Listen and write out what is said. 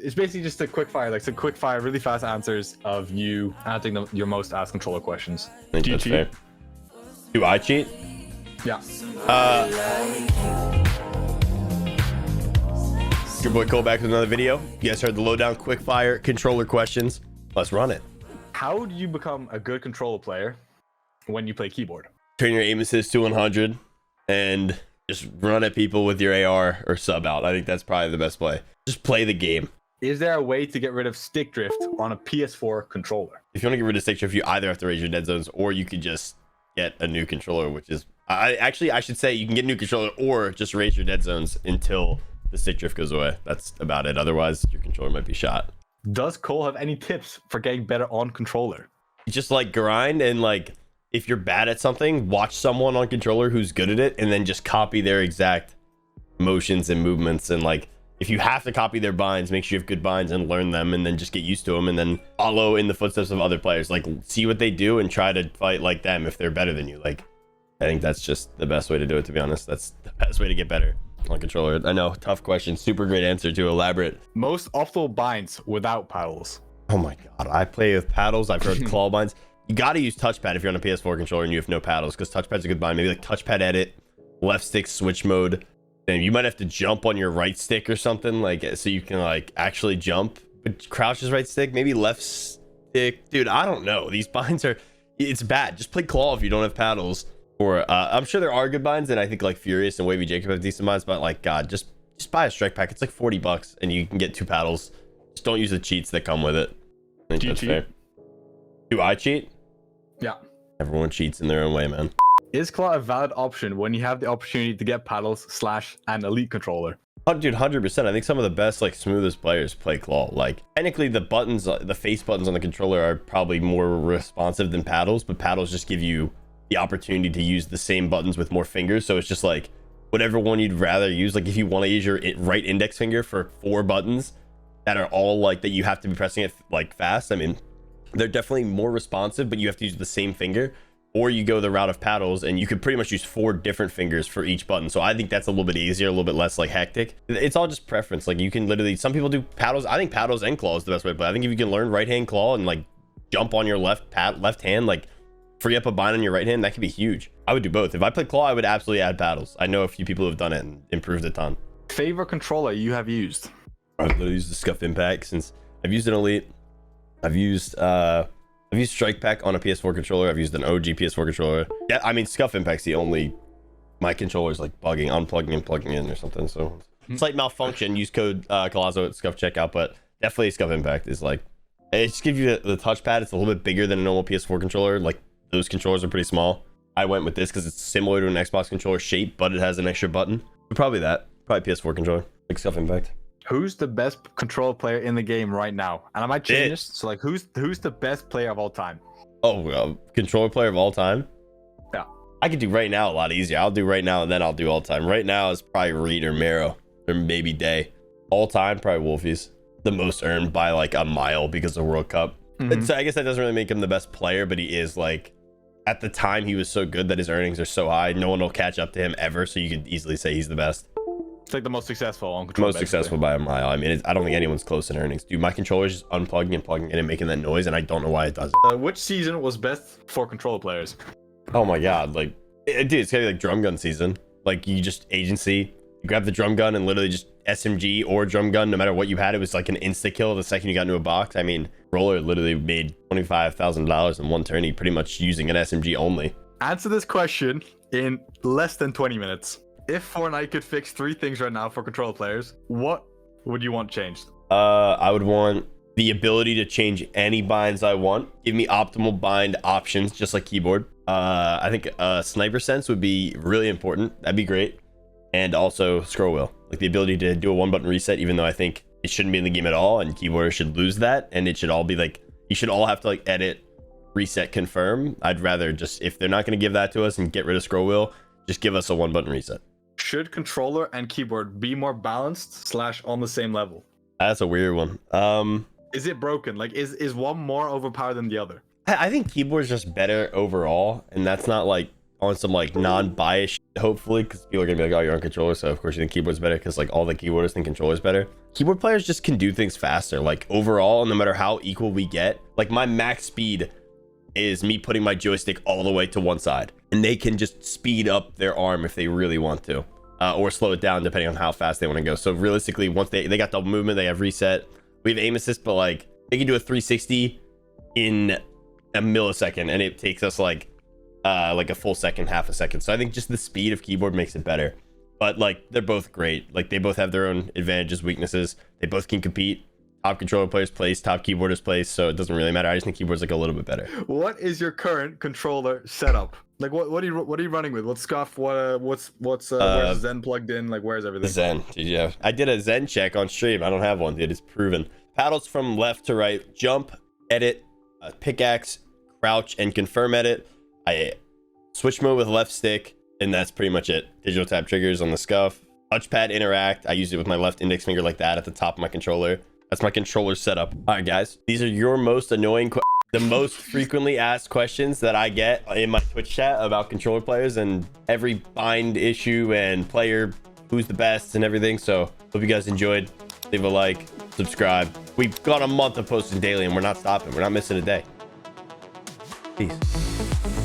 It's basically just a quick fire, like some quick fire, really fast answers of you answering your most asked controller questions. I think Do you that's cheat? fair. Do I cheat? Yeah. Your boy Cole back with another video. You guys heard the lowdown quick fire controller questions. Let's run it. How do you become a good controller player when you play keyboard? Turn your aim assist to 100 and just run at people with your AR or sub out. I think that's probably the best play. Just play the game. Is there a way to get rid of stick drift on a PS4 controller? If you want to get rid of stick drift, you either have to raise your dead zones or you could just get a new controller, which is I should say you can get a new controller or just raise your dead zones until the stick drift goes away. That's about it. Otherwise, your controller might be shot. Does Cole have any tips for getting better on controller? You just like grind and like if you're bad at something, watch someone on controller who's good at it and then just copy their exact motions and movements. And like if you have to copy their binds, make sure you have good binds and learn them and then just get used to them and then follow in the footsteps of other players. Like see what they do and try to fight like them if they're better than you. Like I think that's just the best way to do it, to be honest. That's the best way to get better on controller. I know, tough question, super great answer to elaborate. Most optimal binds without paddles. Oh my god, I play with paddles. I've heard claw binds. You got to use touchpad if you're on a PS4 controller and you have no paddles, because touchpad's a good bind. Maybe like touchpad edit, left stick switch mode, and you might have to jump on your right stick or something, like so you can like actually jump. But crouch is right stick, maybe left stick. Dude, I don't know. These binds are, it's bad. Just play claw if you don't have paddles. Or I'm sure there are good binds, and I think like Furious and Wavy Jacob have decent binds, but like god, just buy a strike pack. It's like $40 and you can get 2 paddles. Just don't use the cheats that come with it. I think that's fair. Do I cheat? Yeah. Everyone cheats in their own way, man. Is claw a valid option when you have the opportunity to get paddles / an elite controller? Dude, 100%. I think some of the best, like smoothest players play claw. Like technically the buttons, the face buttons on the controller are probably more responsive than paddles, but paddles just give you the opportunity to use the same buttons with more fingers. So it's just like whatever one you'd rather use. Like if you want to use your right index finger for 4 buttons that are all like that you have to be pressing it like fast, I mean they're definitely more responsive, but you have to use the same finger. Or you go the route of paddles and you could pretty much use 4 different fingers for each button. So I think that's a little bit easier, a little bit less like hectic. It's all just preference. Like you can literally, some people do paddles. I think paddles and claw is the best way to play. I think if you can learn right hand claw and like jump on your left hand, like free up a bind on your right hand, that could be huge. I would do both. If I played claw, I would absolutely add paddles. I know a few people who have done it and improved a ton. Favorite controller you have used? I've literally used the Scuff Impact since I've used an Elite. I've used Strike Pack on a PS4 controller. I've used an OG PS4 controller. Yeah, I mean Scuff Impact's the only, my controller's like bugging, unplugging and plugging in or something. So slight malfunction. Use code Colazo at Scuff checkout, but definitely Scuff Impact is like, it just gives you the touchpad. It's a little bit bigger than a normal PS4 controller. Like those controllers are pretty small. I went with this because it's similar to an Xbox controller shape, but it has an extra button. But probably PS4 controller, like Scuff Impact. Who's the best controller player in the game right now? And I might change this. So like, who's the best player of all time? Oh, controller player of all time? Yeah. I could do right now a lot easier. I'll do right now and then I'll do all time. Right now is probably Reed or Mero or maybe Day. All time, probably Wolfies. The most earned by like a mile because of World Cup. So I guess that doesn't really make him the best player, but he is like, at the time he was so good that his earnings are so high. No one will catch up to him ever. So you could easily say he's the best. It's like the most successful on controller. Most successful by a mile. I mean, I don't think anyone's close in earnings. Dude, my controller's just unplugging and plugging in and making that noise, and I don't know why it does it. Which season was best for controller players? Oh my god, like, dude, it's gotta be like drum gun season. Like, you just agency, you grab the drum gun and literally just SMG or drum gun, no matter what you had, it was like an insta kill the second you got into a box. I mean, Roller literally made $25,000 in one turn, pretty much using an SMG only. Answer this question in less than 20 minutes. If Fortnite could fix 3 things right now for controller players, what would you want changed? I would want the ability to change any binds I want. Give me optimal bind options, just like keyboard. I think sniper sense would be really important. That'd be great. And also scroll wheel, like the ability to do a 1-button reset, even though I think it shouldn't be in the game at all, and keyboarders should lose that, and it should all be like, you should all have to like edit, reset, confirm. I'd rather just, if they're not going to give that to us and get rid of scroll wheel, just give us a 1-button reset. Should controller and keyboard be more balanced / on the same level? That's a weird one. Is it broken? Like, is one more overpowered than the other? I think keyboard's just better overall, and that's not like on some like non-biased shit hopefully, because people are gonna be like, oh, you're on controller, so of course you think keyboard's better, because like all the keyboarders think controller's better. Keyboard players just can do things faster. Like overall, no matter how equal we get, like my max speed is me putting my joystick all the way to one side, and they can just speed up their arm if they really want to, or slow it down depending on how fast they want to go. So realistically, once they got double movement, they have reset. We have aim assist, but like they can do a 360 in a millisecond, and it takes us like a full second, half a second. So I think just the speed of keyboard makes it better. But like they're both great. Like they both have their own advantages, weaknesses. They both can compete. Top controller players place, top keyboarders place, so it doesn't really matter. I just think keyboard's like a little bit better. What is your current controller setup? Like what are you running with? What's scuff? Where's Zen plugged in? Like where's everything? Zen, dude, yeah. I did a Zen check on stream. I don't have one, dude. It's proven. Paddles from left to right, jump, edit, pickaxe, crouch, and confirm edit. I switch mode with left stick, and that's pretty much it. Digital tap triggers on the scuff. Touchpad interact. I use it with my left index finger like that at the top of my controller. That's my controller setup. All right, guys. These are your most annoying the most frequently asked questions that I get in my Twitch chat about controller players and every bind issue and player who's the best and everything. So hope you guys enjoyed. Leave a like, subscribe. We've got a month of posting daily and we're not stopping. We're not missing a day. Peace.